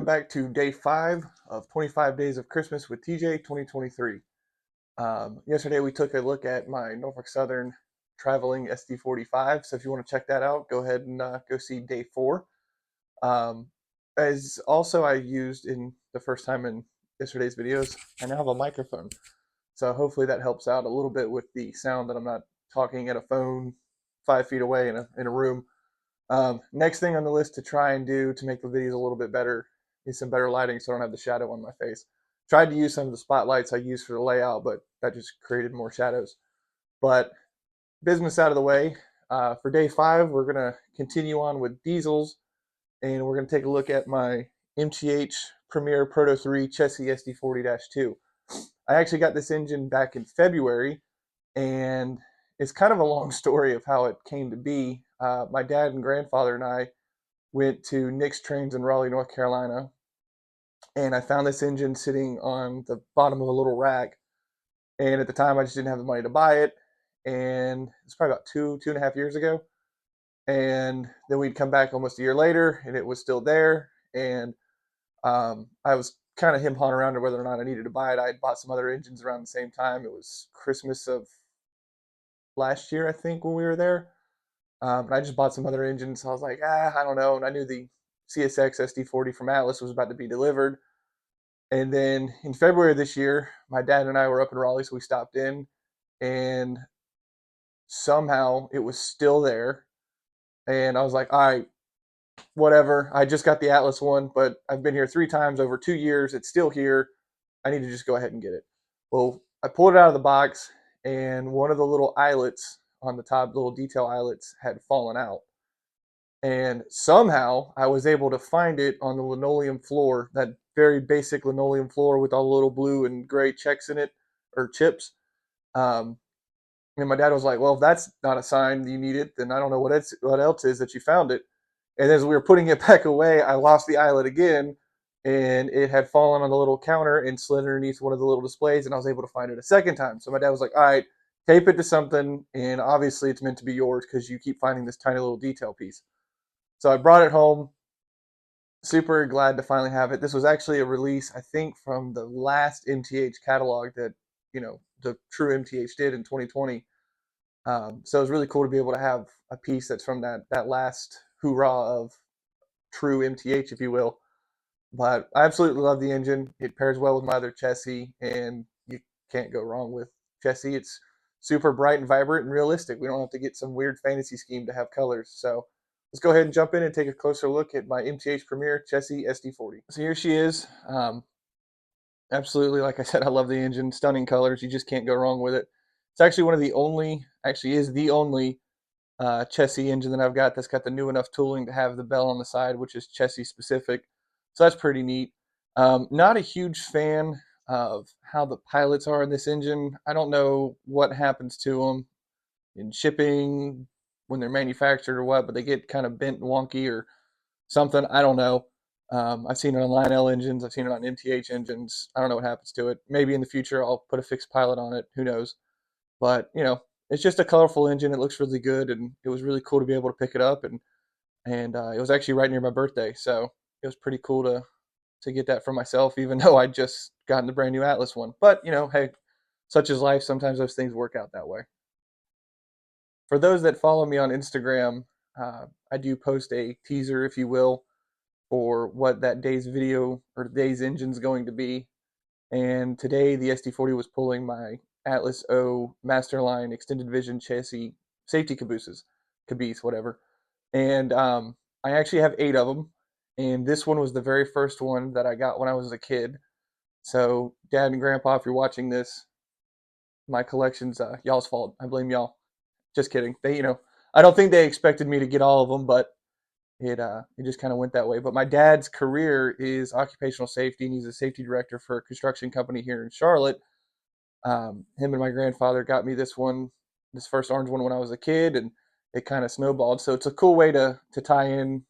back to day 5 of 25 Days of Christmas with TJ 2023. Yesterday we took a look at my Norfolk Southern traveling SD40-5. So if you want to check that out, go ahead and go see day 4. Um, as also I used in the first time in yesterday's videos, I now have a microphone. So hopefully that helps out a little bit with the sound that I'm not talking at a phone 5 feet away in a room. Next thing on the list to try and do to make the videos a little bit better is some better lighting so I don't have the shadow on my face. Tried to use some of the spotlights I used for the layout, but that just created more shadows. But business out of the way, for day 5, we're going to continue on with diesels, and we're going to take a look at my MTH Premier Proto 3 Chessie SD40-2. I actually got this engine back in February, and it's kind of a long story of how it came to be. My dad and grandfather and I went to Nick's Trains in Raleigh, North Carolina, and I found this engine sitting on the bottom of a little rack. And at the time, I just didn't have the money to buy it, and it's probably about two and a half years ago. And then we'd come back almost a year later, and it was still there. And I was kind of him-hawing around to whether or not I needed to buy it. I had bought some other engines around the same time. It was Christmas of last year, I think, when we were there. And I just bought some other engines. So I was like, I don't know. And I knew the CSX SD40 from Atlas was about to be delivered. And then in February of this year, my dad and I were up in Raleigh, so we stopped in, and somehow it was still there. And I was like, all right, whatever. I just got the Atlas one, but I've been here 3 times over 2 years. It's still here. I need to just go ahead and get it. Well, I pulled it out of the box, and one of the little eyelets on the top, little detail eyelets, had fallen out. And somehow I was able to find it on the linoleum floor, that very basic linoleum floor with all the little blue and gray checks in it, or chips. Um, and my dad was like, well, if that's not a sign you need it, then I don't know what else is that you found it. And as we were putting it back away, I lost the eyelet again, and it had fallen on the little counter and slid underneath one of the little displays, and I was able to find it a second time. So my dad was like, all right, tape it to something, and obviously it's meant to be yours because you keep finding this tiny little detail piece. So I brought it home, super glad to finally have it. This was actually a release, I think, from the last MTH catalog that, the true MTH did in 2020. So it was really cool to be able to have a piece that's from that last hoorah of true MTH, if you will. But I absolutely love the engine. It pairs well with my other Chessie, and you can't go wrong with Chessie. It's super bright and vibrant and realistic. We don't have to get some weird fantasy scheme to have colors. So let's go ahead and jump in and take a closer look at my MTH Premier Chessie SD40. So here she is. Absolutely, like I said, I love the engine. Stunning colors. You just can't go wrong with it. It's actually one of the only, actually is the only Chessie engine that I've got that's got the new enough tooling to have the bell on the side, which is Chessie specific. So that's pretty neat. Not a huge fan of how the pilots are in this engine. I don't know what happens to them in shipping when they're manufactured or what, but they get kind of bent and wonky or something. I don't know. I've seen it on Lionel engines. I've seen it on MTH engines. I don't know what happens to it. Maybe in the future I'll put a fixed pilot on it. Who knows? But it's just a colorful engine. It looks really good, and it was really cool to be able to pick it up. And it was actually right near my birthday, so it was pretty cool to get that for myself, even though I just gotten the brand new Atlas one. But hey, such is life. Sometimes those things work out that way. For those that follow me on Instagram, I do post a teaser, if you will, for what that day's video or day's engine is going to be. And today the SD40 was pulling my Atlas O Masterline Extended Vision Chessie Safety cabooses, Cabeese, whatever. And I actually have 8 of them. And this one was the very first one that I got when I was a kid. So, Dad and Grandpa, if you're watching this, my collection's y'all's fault. I blame y'all. Just kidding. They, I don't think they expected me to get all of them, but it just kind of went that way. But my dad's career is occupational safety, and he's a safety director for a construction company here in Charlotte. Him and my grandfather got me this first orange one when I was a kid, and it kind of snowballed. So it's a cool way to tie in,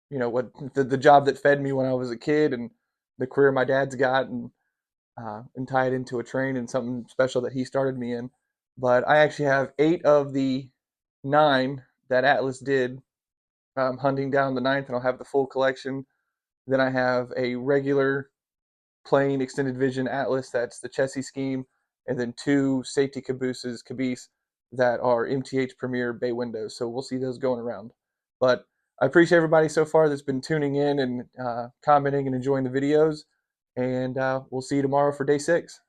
what the job that fed me when I was a kid and the career my dad's got, and tie it into a train and something special that he started me in. But I actually have 8 of the 9 that Atlas did. I'm hunting down the 9th, and I'll have the full collection Then I have a regular plain extended vision Atlas, that's the Chessie scheme, and then two safety cabooses, Cabeese, that are MTH Premier bay windows. So we'll see those going around. But I appreciate everybody so far that's been tuning in and commenting and enjoying the videos. And we'll see you tomorrow for day 6.